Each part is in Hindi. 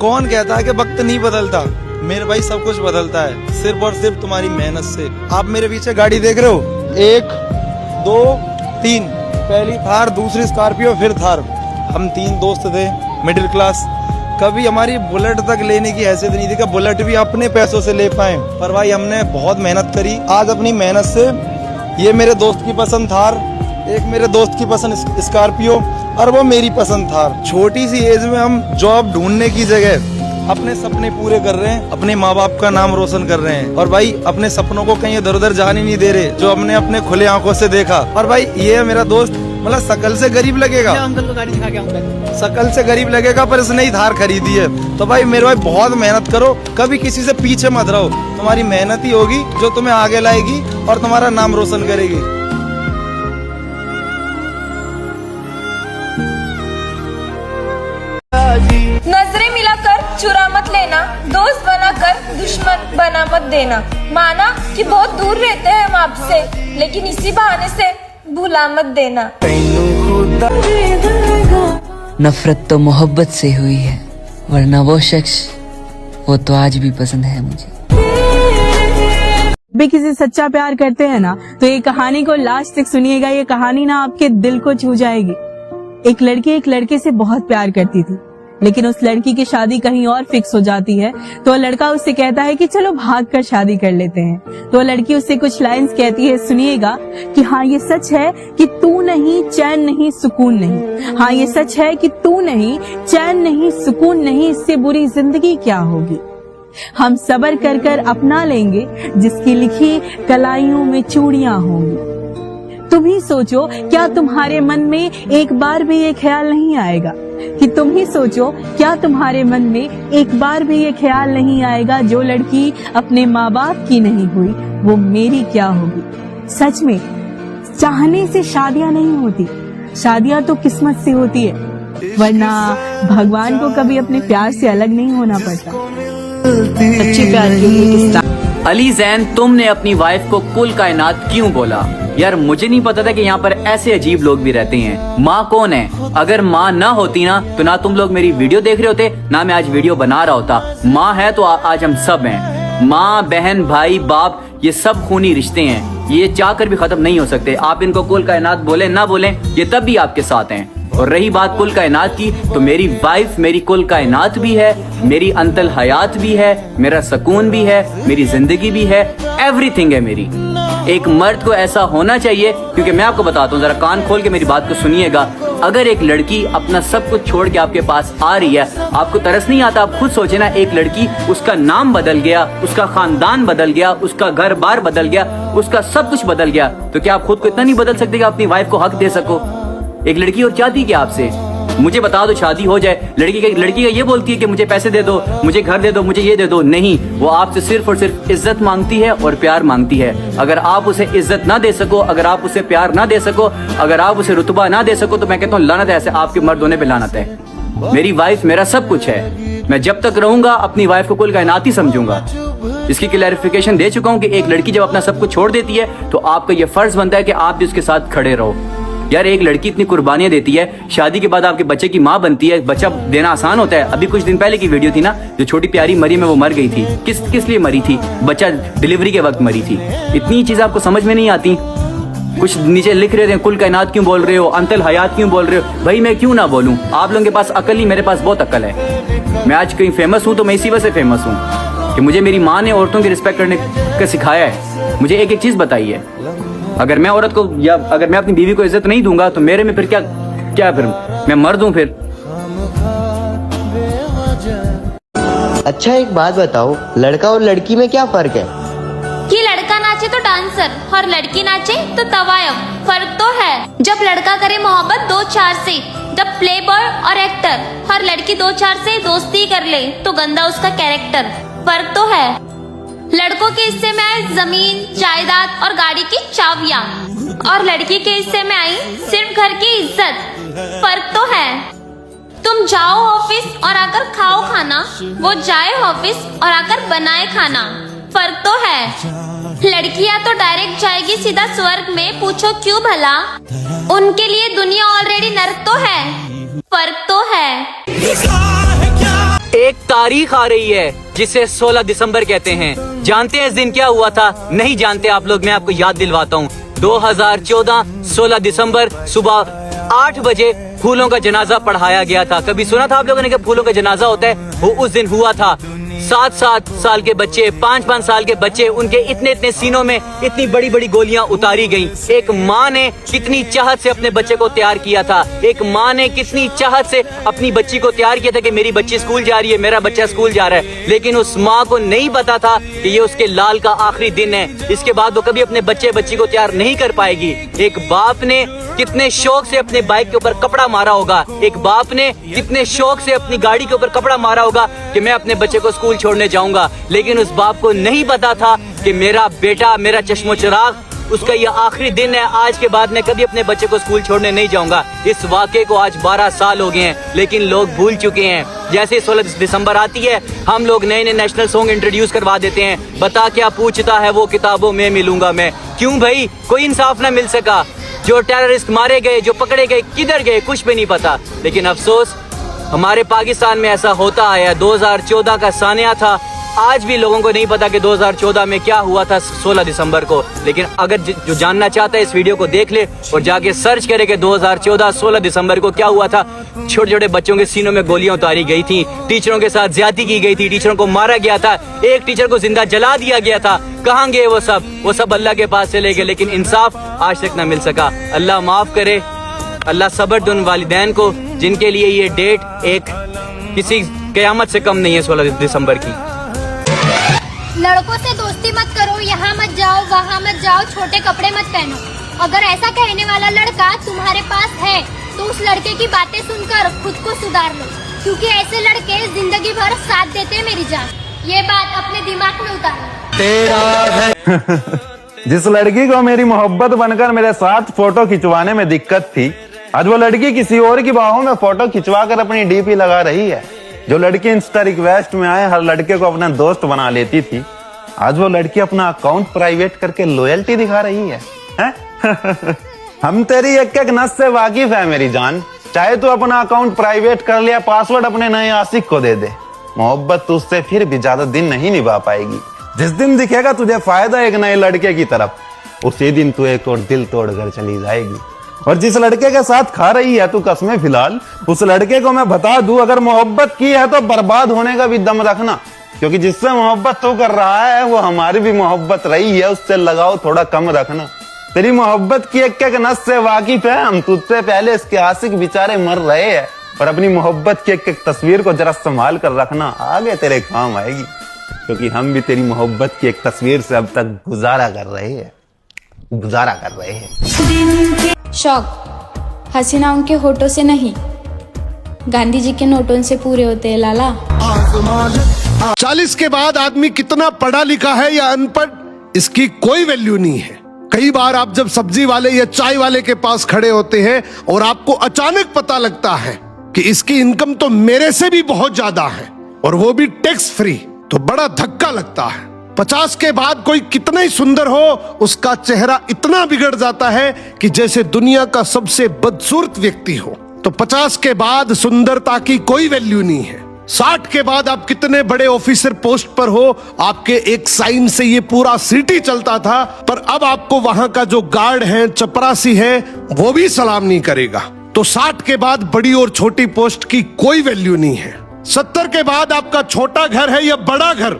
कौन कहता है कि वक्त नहीं बदलता? मेरे भाई सब कुछ बदलता है, सिर्फ और सिर्फ तुम्हारी मेहनत से। आप मेरे पीछे गाड़ी देख रहे हो, 1 2 3, पहली थार, दूसरी स्कॉर्पियो, फिर थार। हम 3 दोस्त थे, मिडिल क्लास। कभी हमारी बुलेट तक लेने की हैसियत नहीं थी कि बुलेट भी अपने पैसों से ले पाए, पर भाई हमने बहुत मेहनत करी। आज अपनी मेहनत से ये मेरे दोस्त की पसंद थार, एक मेरे दोस्त की पसंद स्कॉर्पियो, और वो मेरी पसंद थार। छोटी सी एज में हम जॉब ढूंढने की जगह अपने सपने पूरे कर रहे हैं, अपने माँ बाप का नाम रोशन कर रहे हैं, और भाई अपने सपनों को कहीं इधर उधर जाने नहीं दे रहे, जो हमने अपने खुले आंखों से देखा। और भाई ये है मेरा दोस्त, मतलब शकल से गरीब लगेगा, अंकल को गाड़ी दिखा के आऊंगा। शकल से गरीब लगेगा, पर इसने ही थार खरीदी है। तो भाई मेरे भाई बहुत मेहनत करो, कभी किसी से पीछे मत रहो। तुम्हारी मेहनत ही होगी जो तुम्हें आगे लाएगी और तुम्हारा नाम रोशन करेगी। नजरें मिलाकर चुरा मत लेना, दोस्त बनाकर दुश्मन बना मत देना। माना कि बहुत दूर रहते हैं हम आपसे, लेकिन इसी बहाने से भुला मत देना। नफरत तो मोहब्बत से हुई है, वरना वो शख्स वो तो आज भी पसंद है मुझे। भी किसी सच्चा प्यार करते हैं ना, तो ये कहानी को लास्ट तक सुनिएगा। ये कहानी ना आपके दिल को छू जाएगी। एक लड़की एक लड़के से बहुत प्यार करती थी, लेकिन उस लड़की की शादी कहीं और फिक्स हो जाती है। तो लड़का उससे कहता है कि चलो भाग कर शादी कर लेते हैं। तो लड़की उससे कुछ लाइंस कहती है, सुनिएगा कि हाँ ये सच है कि तू नहीं, चैन नहीं, सुकून नहीं। हाँ ये सच है कि तू नहीं, चैन नहीं, सुकून नहीं, इससे बुरी जिंदगी क्या होगी। हम सब्र कर कर अपना लेंगे, जिसकी लिखी कलाइयों में चूड़ियां होंगी। तुम ही सोचो, क्या तुम्हारे मन में एक बार भी ये ख्याल नहीं आएगा कि तुम ही सोचो, क्या तुम्हारे मन में एक बार भी ये ख्याल नहीं आएगा, जो लड़की अपने माँ बाप की नहीं हुई वो मेरी क्या होगी। सच में चाहने से शादियां नहीं होती, शादियां तो किस्मत से होती है, वरना भगवान को कभी अपने प्यार से अलग नहीं होना पड़ता। सच्चे प्यार के लिए अली जैन, तुमने अपनी वाइफ को कुल कायनात क्यों बोला? यार मुझे नहीं पता था कि यहाँ पर ऐसे अजीब लोग भी रहते हैं। माँ कौन है? अगर माँ ना होती ना, तो ना तुम लोग मेरी वीडियो देख रहे होते, ना मैं आज वीडियो बना रहा होता। माँ है तो आज हम सब हैं। माँ, बहन, भाई, बाप, ये सब खूनी रिश्ते हैं, ये चाहकर भी खत्म नहीं हो सकते। आप इनको कुल कायनात बोले ना बोले, ये तब भी आपके साथ हैं। और रही बात कुल कायनात की, तो मेरी वाइफ मेरी कुल कायनात भी है, मेरी अंतल हयात भी है, मेरा सुकून भी है, मेरी जिंदगी भी है, एवरीथिंग है मेरी। एक मर्द को ऐसा होना चाहिए, क्योंकि मैं आपको बताता हूँ, जरा कान खोल के मेरी बात को सुनिएगा। अगर एक लड़की अपना सब कुछ छोड़ के आपके पास आ रही है, आपको तरस नहीं आता? आप खुद सोचे ना, एक लड़की, उसका नाम बदल गया, उसका खानदान बदल गया, उसका घर बार बदल गया, उसका सब कुछ बदल गया, तो क्या आप खुद को इतना नहीं बदल सकते कि अपनी वाइफ को हक दे सको? एक लड़की और चाहती क्या आपसे? मुझे बता दो, शादी हो जाए। लड़की का ये बोलती है कि मुझे पैसे दे दो, मुझे घर दे दो, मुझे ये दे दो। नहीं, वो आपसे सिर्फ और सिर्फ इज्जत मांगती है और प्यार मांगती है। अगर आप उसे इज्जत ना दे सको, अगर आप उसे प्यार ना दे सको, अगर आप उसे रुतबा ना दे सको, तो मैं कहता हूँ लानत है, ऐसे आपके मर्द होने पे लानत है। मेरी वाइफ मेरा सब कुछ है। मैं जब तक रहूंगा अपनी वाइफ को कुल कायनात ही समझूंगा। इसकी क्लैरिफिकेशन दे चुका हूँ कि एक लड़की जब अपना सब कुछ छोड़ देती है, तो आपका ये फर्ज बनता है कि आप भी उसके साथ खड़े रहो। यार एक लड़की इतनी कुर्बानियां देती है, शादी के बाद आपके बच्चे की माँ बनती है। बच्चा देना आसान होता है? अभी कुछ दिन पहले की वीडियो थी ना, जो छोटी प्यारी मरियम है वो मर गई थी। किस लिए मरी थी? बच्चा डिलीवरी के वक्त मरी थी। इतनी चीज आपको समझ में नहीं आती? कुछ नीचे लिख रहे थे, कुल कायनात क्यों बोल रहे हो, अंतल हयात क्यों बोल रहे हो? भाई मैं क्यों ना बोलूं? आप लोगों के पास अकल नहीं, मेरे पास बहुत अकल है। मैं आज कहीं फेमस हूं तो मैं इसी वजह से फेमस हूं कि मुझे मेरी माँ ने औरतों की रिस्पेक्ट करने का सिखाया है। मुझे एक एक चीज बताई है। अगर मैं औरत को, या अगर मैं अपनी बीवी को इज्जत नहीं दूंगा, तो मेरे में फिर क्या फिर मैं मर दूं फिर? अच्छा एक बात बताओ, लड़का और लड़की में क्या फर्क है? कि लड़का नाचे तो डांसर और लड़की नाचे तो तवायफ। फर्क तो है। जब लड़का करे मोहब्बत 2-4 से, जब प्ले बॉय और एक्टर, और लड़की 2-4 से दोस्ती कर ले तो गंदा उसका कैरेक्टर। फर्क तो है। लड़कों के हिस्से में आई जमीन, जायदाद और गाड़ी की चाबियां, और लड़की के हिस्से में आई सिर्फ घर की इज्जत। फर्क तो है। तुम जाओ ऑफिस और आकर खाओ खाना, वो जाए ऑफिस और आकर बनाए खाना। फर्क तो है। लड़कियां तो डायरेक्ट जाएगी सीधा स्वर्ग में, पूछो क्यों भला? उनके लिए दुनिया ऑलरेडी नर्क तो है। फर्क तो है। एक तारीख आ रही है जिसे 16 दिसंबर कहते हैं। जानते हैं इस दिन क्या हुआ था? नहीं जानते आप लोग, मैं आपको याद दिलवाता हूँ। 2014 16 दिसंबर सुबह 8 बजे फूलों का जनाजा पढ़ाया गया था। कभी सुना था आप लोगों ने कि फूलों का जनाजा होता है? वो उस दिन हुआ था। 7-7 साल के बच्चे, 5-5 साल के बच्चे, उनके इतने सीनों में इतनी बड़ी बड़ी गोलियां उतारी गईं। एक माँ ने कितनी चाहत से अपने बच्चे को तैयार किया था। एक माँ ने कितनी चाहत से अपनी बच्ची को तैयार किया था कि मेरी बच्ची स्कूल जा रही है, मेरा बच्चा स्कूल जा रहा है। लेकिन उस माँ को नहीं पता था कि ये उसके लाल का आखिरी दिन है। इसके बाद वो कभी अपने बच्ची को तैयार नहीं कर पाएगी। एक बाप ने कितने शौक से अपने बाइक के ऊपर कपड़ा मारा होगा। एक बाप ने कितने शौक से अपनी गाड़ी के ऊपर कपड़ा मारा होगा कि मैं अपने बच्चे को स्कूल छोड़ने जाऊंगा। लेकिन उस बाप को नहीं पता था कि मेरा बेटा, मेरा चश्मो चिराग, उसका ये आखिरी दिन है। आज के बाद मैं कभी अपने बच्चे को स्कूल छोड़ने नहीं जाऊंगा। इस वाक़े को आज 12 साल हो गए हैं, लेकिन लोग भूल चुके हैं। जैसे 16 दिसंबर आती है, हम लोग नए नए नेशनल सॉन्ग इंट्रोड्यूस करवा देते हैं। बता क्या पूछता है वो, किताबों में मिलूंगा मैं। क्यों भाई? कोई इंसाफ ना मिल सका। जो टेररिस्ट मारे गए, जो पकड़े गए, किधर गए, कुछ भी नहीं पता। लेकिन अफसोस, हमारे पाकिस्तान में ऐसा होता आया। 2014 का सानिया था। आज भी लोगों को नहीं पता कि 2014 में क्या हुआ था 16 दिसंबर को। लेकिन अगर जो जानना चाहता है इस वीडियो को देख ले और जाके सर्च करे कि 2014 16 दिसंबर को क्या हुआ था। छोटे छोटे बच्चों के सीनों में गोलियां उतारी गई थी, टीचरों के साथ ज्यादती की गई थी, टीचरों को मारा गया था, एक टीचर को जिंदा जला दिया गया था। कहाँ गए वो सब अल्लाह के पास चले गए। लेकिन इंसाफ आज तक न मिल सका। अल्लाह माफ करे, अल्लाह सब्र दे उन वालिदैन को जिनके लिए ये डेट एक किसी कयामत से कम नहीं है 16 दिसंबर की। लड़कों से दोस्ती मत करो, यहाँ मत जाओ, वहाँ मत जाओ, छोटे कपड़े मत पहनो। अगर ऐसा कहने वाला लड़का तुम्हारे पास है तो उस लड़के की बातें सुनकर खुद को सुधार लो, क्योंकि ऐसे लड़के जिंदगी भर साथ देते हैं मेरी जान। ये बात अपने दिमाग में उतारो। जिस लड़की को मेरी मोहब्बत बनकर मेरे साथ फोटो खिंचवाने में दिक्कत थी, आज वो लड़की किसी और की बाहों में फोटो खिंचवा कर अपनी डीपी लगा रही है। जो लड़की इंस्टा रिक्वेस्ट में आए हर लड़के को अपना दोस्त बना लेती थी, आज वो लड़की अपना अकाउंट प्राइवेट करके लॉयल्टी दिखा रही है, हैं? हम तेरी एक एक नस से वाकिफ है मेरी जान। चाहे तू अपना अकाउंट प्राइवेट कर लिया, पासवर्ड अपने नए आशिक को दे दे, मोहब्बत तुझसे फिर भी ज्यादा दिन नहीं निभा पाएगी। जिस दिन दिखेगा तुझे फायदा एक नए लड़के की तरफ, उसी दिन तू एक और दिल तोड़कर चली जाएगी। और जिस लड़के के साथ खा रही है तू कसमें फिलहाल, उस लड़के को मैं बता दूं, अगर मोहब्बत की है तो बर्बाद होने का भी दम रखना, क्योंकि जिससे मोहब्बत तू कर रहा है वो हमारी भी मोहब्बत रही है, उससे लगाव थोड़ा कम रखना। तेरी मोहब्बत की एक एक नस से वाकिफ है हम, तुझसे पहले इसके आशिक बेचारे मर रहे हैं। और अपनी मोहब्बत की एक एक तस्वीर को जरा संभाल कर रखना, आगे तेरे काम आएगी, क्योंकि हम भी तेरी मोहब्बत की एक तस्वीर से अब तक गुजारा कर रहे हैं। शौक हसीना उनके होठों से नहीं, गांधी जी के नोटों से पूरे होते हैं लाला। 40 के बाद आदमी कितना पढ़ा लिखा है या अनपढ़, इसकी कोई वैल्यू नहीं है। कई बार आप जब सब्जी वाले या चाय वाले के पास खड़े होते हैं और आपको अचानक पता लगता है कि इसकी इनकम तो मेरे से भी बहुत ज्यादा है और वो भी टैक्स फ्री, तो बड़ा धक्का लगता है। 50 के बाद कोई कितना ही सुंदर हो, उसका चेहरा इतना बिगड़ जाता है कि जैसे दुनिया का सबसे बदसूरत व्यक्ति हो। तो 50 के बाद सुंदरता की कोई वैल्यू नहीं है। 60 के बाद आप कितने बड़े ऑफिसर पोस्ट पर हो, आपके एक साइन से ये पूरा सिटी चलता था, पर अब आपको वहां का जो गार्ड है, चपरासी है, वो भी सलाम नहीं करेगा। तो 60 के बाद बड़ी और छोटी पोस्ट की कोई वैल्यू नहीं है। 70 के बाद आपका छोटा घर है या बड़ा घर,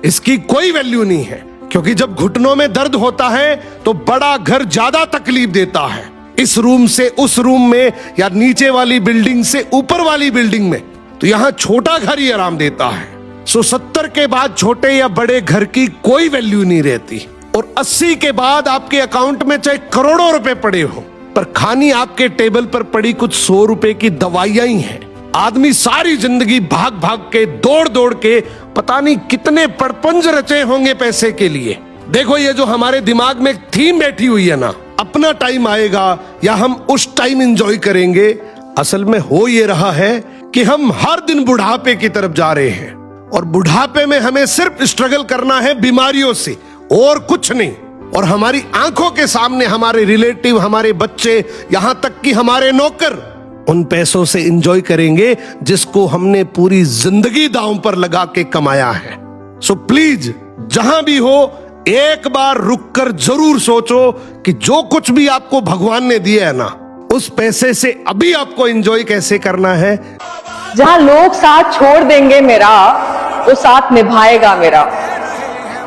इसकी कोई वैल्यू नहीं है, क्योंकि जब घुटनों में दर्द होता है तो बड़ा घर ज्यादा तकलीफ देता है। इस रूम से उस रूम में या नीचे वाली बिल्डिंग से ऊपर वाली बिल्डिंग में, तो यहाँ छोटा घर ही आराम देता है। 70 के बाद छोटे या बड़े घर की कोई वैल्यू नहीं रहती। और 80 के बाद आपके अकाउंट में चाहे करोड़ों रुपए पड़े हो, पर खानी आपके टेबल पर पड़ी कुछ 100 रुपए की दवाइयां ही है। आदमी सारी जिंदगी भाग भाग के, दौड़ दौड़ के, पता नहीं कितने पड़पंज रचे होंगे पैसे के लिए। देखो ये जो हमारे दिमाग में थीम बैठी हुई है ना, अपना टाइम आएगा या हम उस टाइम एंजॉय करेंगे, असल में हो ये रहा है कि हम हर दिन बुढ़ापे की तरफ जा रहे हैं। और बुढ़ापे में हमें सिर्फ स्ट्रगल करना है बीमारियों से और कुछ नहीं। और हमारी आंखों के सामने हमारे रिलेटिव, हमारे बच्चे, यहां तक कि हमारे नौकर उन पैसों से एंजॉय करेंगे जिसको हमने पूरी जिंदगी दांव पर लगा के कमाया है। सो प्लीज जहां भी हो एक बार रुककर जरूर सोचो कि जो कुछ भी आपको भगवान ने दिया है ना, उस पैसे से अभी आपको एंजॉय कैसे करना है। जहां लोग साथ छोड़ देंगे मेरा, वो साथ निभाएगा मेरा।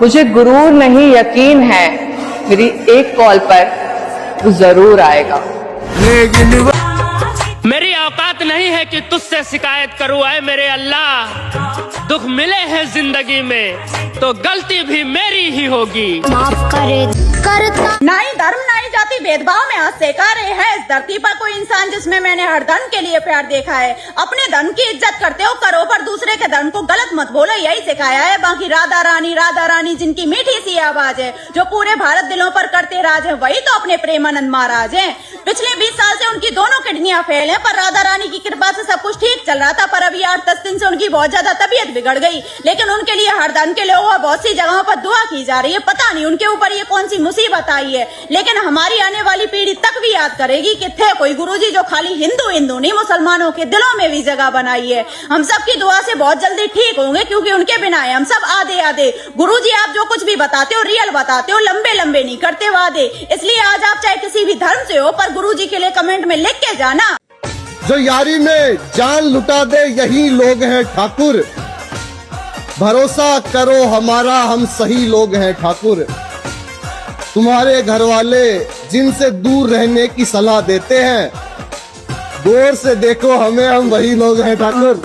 मुझे गुरूर नहीं यकीन है, मेरी एक कॉल पर वो जरूर आएगा। मेरी औकात नहीं है कि तुझसे शिकायत करूं ऐ मेरे अल्लाह। दुख मिले हैं जिंदगी में तो गलती भी मेरी ही होगी। माफ करे करता नहीं धर्म नहीं जाति भेदभाव में आज सिखा रहे हैं इस धरती पर कोई इंसान जिसमें मैंने हर धन के लिए प्यार देखा है। अपने धन की इज्जत करते हो करो, पर दूसरे के धन को गलत मत बोलो, यही सिखाया है। बाकी राधा रानी जिनकी मीठी सी आवाज है, जो पूरे भारत दिलों पर करते राज है, वही तो अपने प्रेमानंद महाराज हैं। पिछले 20 साल से उनकी दोनों किडनियां फेल हैं, पर राधा रानी की कृपा से सब कुछ ठीक चल रहा था। पर अभी 8-10 दिन से उनकी बहुत ज्यादा तबीयत बिगड़ गई, लेकिन उनके लिए हर धन के लोगों बहुत सी जगहों पर दुआ की जा रही है। पता नहीं उनके ऊपर ये कौन सी मुसीबत आई है, लेकिन हमारी आने वाली पीढ़ी तक भी याद करेगी कि थे कोई गुरुजी जो खाली हिंदू नहीं मुसलमानों के दिलों में भी जगह बनाई है। हम सबकी दुआ से बहुत जल्दी ठीक होंगे, क्योंकि उनके बिना है हम सब आधे। गुरुजी आप जो कुछ भी बताते हो रियल बताते हो, लंबे नहीं करते वादे। इसलिए आज आप चाहे किसी भी धर्म से हो, पर गुरुजी के लिए कमेंट में लिख के जाना, जो यारी में जान लुटा दे यही लोग हैं ठाकुर। भरोसा करो हमारा, हम सही लोग हैं ठाकुर। तुम्हारे घर वाले जिनसे दूर रहने की सलाह देते हैं, गौर से देखो हमें, हम वही लोग हैं ठाकुर।